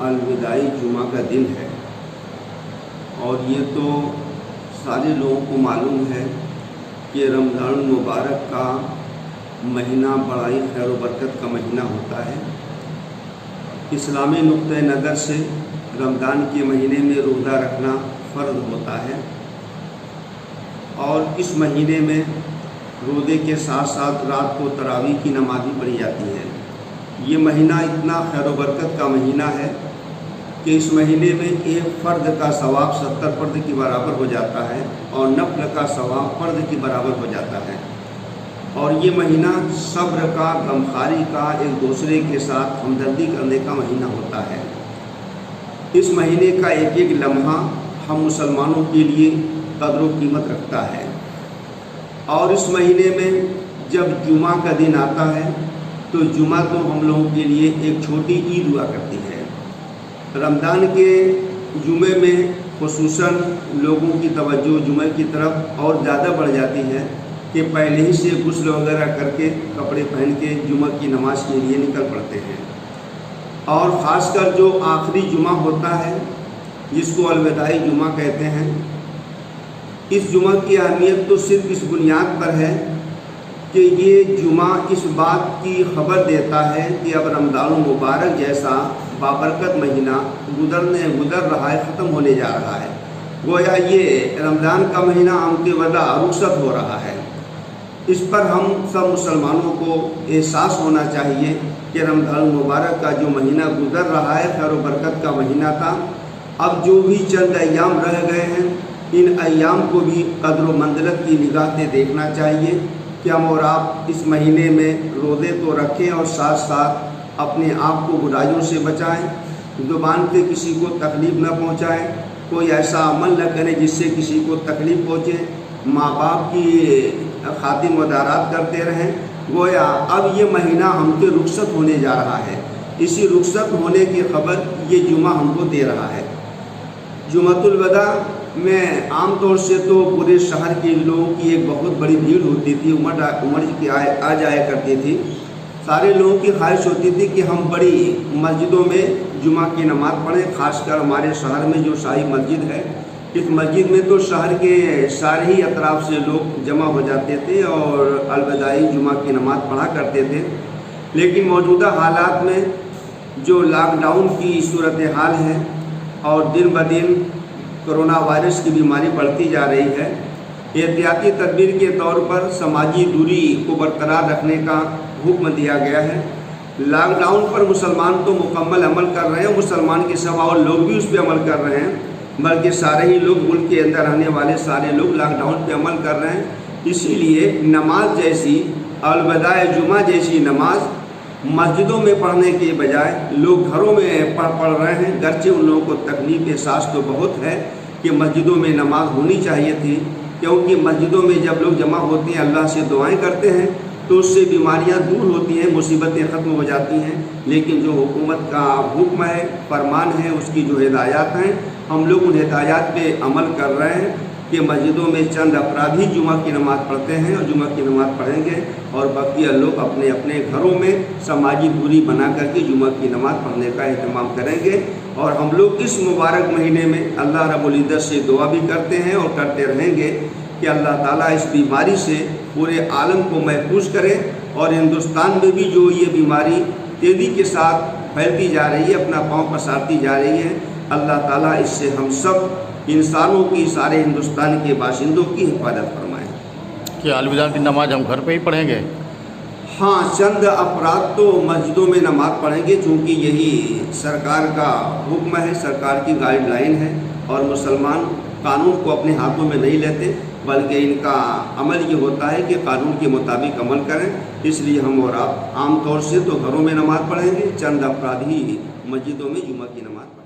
अलविदाई जुमा का दिन है और ये तो सारे लोगों को मालूम है कि रमज़ान मुबारक का महीना बड़ा ही खैर व बरकत का महीना होता है। इस्लामी नुक्ते नज़र से रमज़ान के महीने में रोज़ा रखना फ़र्ज़ होता है और इस महीने में रोज़े के साथ साथ रात को तरावीह की नमाज़ भी पढ़ी जाती है। ये महीना इतना खैर व बरकत का महीना है कि इस महीने में एक फ़र्द का सवाब 70 फ़र्द के बराबर हो जाता है और नफ़ल का सवाब फ़र्द के बराबर हो जाता है। और ये महीना सब्र का, गमखारी का, एक दूसरे के साथ हमदर्दी करने का महीना होता है। इस महीने का एक एक लम्हा हम मुसलमानों के लिए कदर व कीमत रखता है। और इस महीने में जब जुमा का दिन आता है तो जुमा तो हम लोगों के लिए एक छोटी ईद हुआ करती है। रमज़ान के जुमे में खुसूसन लोगों की तवज्जो जुमे की तरफ और ज़्यादा बढ़ जाती है कि पहले ही से गुस्ल वगैरह करके कपड़े पहन के जुमा की नमाज के लिए निकल पड़ते हैं। और ख़ासकर जो आखिरी जुमा होता है जिसको अलविदाई जुमा कहते हैं, इस जुमा की अहमियत तो सिर्फ इस बुनियाद पर है कि ये जुमा इस बात की खबर देता है कि अब रमज़ान मुबारक जैसा बाबरकत महीना गुज़र रहा है, ख़त्म होने जा रहा है। गोया ये रमज़ान का महीना आमद वदा रुखसत हो रहा है। इस पर हम सब मुसलमानों को एहसास होना चाहिए कि रमज़ान मुबारक का जो महीना गुज़र रहा है खैर व बरकत का महीना था। अब जो भी चंद अय्याम रह गए हैं, इन अय्याम को भी कदर व मंज़िलत की निगाह से देखना चाहिए कि हम और आप इस महीने में रोज़े तो रखें और साथ साथ अपने आप को बुराइयों से बचाएं, ज़ुबान पे किसी को तकलीफ़ न पहुंचाएं, कोई ऐसा अमल न करें जिससे किसी को तकलीफ़ पहुंचे, माँ बाप की खातिर मदारात करते रहें। गोया अब ये महीना हमसे रुखसत होने जा रहा है। इसी रुखसत होने की खबर ये जुमा हमको दे रहा है। जुमतुल वदा में आम तौर से तो पूरे शहर के लोगों की एक बहुत बड़ी भीड़ होती थी, उमड़ की आ जाया करती थी। सारे लोगों की ख्वाहिश होती थी कि हम बड़ी मस्जिदों में जुमा की नमाज़ पढ़ें। ख़ासकर हमारे शहर में जो शाही मस्जिद है, इस मस्जिद में तो शहर के सारे ही अतराफ़ से लोग जमा हो जाते थे और अलविदाई जुमा की नमाज़ पढ़ा करते थे। लेकिन मौजूदा हालात में जो लॉकडाउन की सूरत हाल है और दिन ब दिन कोरोना वायरस की बीमारी बढ़ती जा रही है, एहतियाती तदबीर के तौर पर समाजी दूरी को बरकरार रखने का हुक्म दिया गया है। लॉकडाउन पर मुसलमान तो मुकम्मल अमल कर रहे हैं, मुसलमान के सिवा और लोग भी उस पर अमल कर रहे हैं, बल्कि सारे ही लोग, मुल्क के अंदर रहने वाले सारे लोग लॉकडाउन पे अमल कर रहे हैं। इसीलिए नमाज जैसी, अलविदाई जुमा जैसी नमाज मस्जिदों में पढ़ने के बजाय लोग घरों में पढ़ रहे हैं। गर्चे उन लोगों को तकलीफ एहसास तो बहुत है कि मस्जिदों में नमाज होनी चाहिए थी, क्योंकि मस्जिदों में जब लोग जमा होते हैं, अल्लाह से दुआएं करते हैं, तो उससे बीमारियां दूर होती हैं, मुसीबतें ख़त्म हो जाती हैं। लेकिन जो हुकूमत का हुक्म है, फरमान है, उसकी जो हिदायत हैं, हम लोग उन हिदायत पे अमल कर रहे हैं कि मस्जिदों में चंद अपराधी जुमा की नमाज़ पढ़ते हैं और जुमा की नमाज़ पढ़ेंगे और बाकी लोग अपने अपने घरों में समाजी दूरी बना करके जुमा की नमाज़ पढ़ने का अहतमाम करेंगे। और हम लोग इस मुबारक महीने में अल्लाह रब्बुल इज़्ज़त से दुआ भी करते हैं और करते रहेंगे कि अल्लाह ताला इस बीमारी से पूरे आलम को महफूज करे। और हिंदुस्तान में भी जो ये बीमारी तेज़ी के साथ फैलती जा रही है, अपना पाँव पसारती जा रही है, अल्लाह ताला इससे हम सब इंसानों की, सारे हिंदुस्तान के बाशिंदों की हिफाजत फरमाएँ। क्या अलविदा की नमाज हम घर पे ही पढ़ेंगे? हाँ, चंद अफराद तो मस्जिदों में नमाज पढ़ेंगे, चूँकि यही सरकार का हुक्म है, सरकार की गाइडलाइन है और मुसलमान कानून को अपने हाथों में नहीं लेते, बल्कि इनका अमल ये होता है कि कानून के मुताबिक अमल करें। इसलिए हम और आप आम तौर से तो घरों में नमाज़ पढ़ेंगे, चंद अफराद ही मस्जिदों में जुमा की नमाज़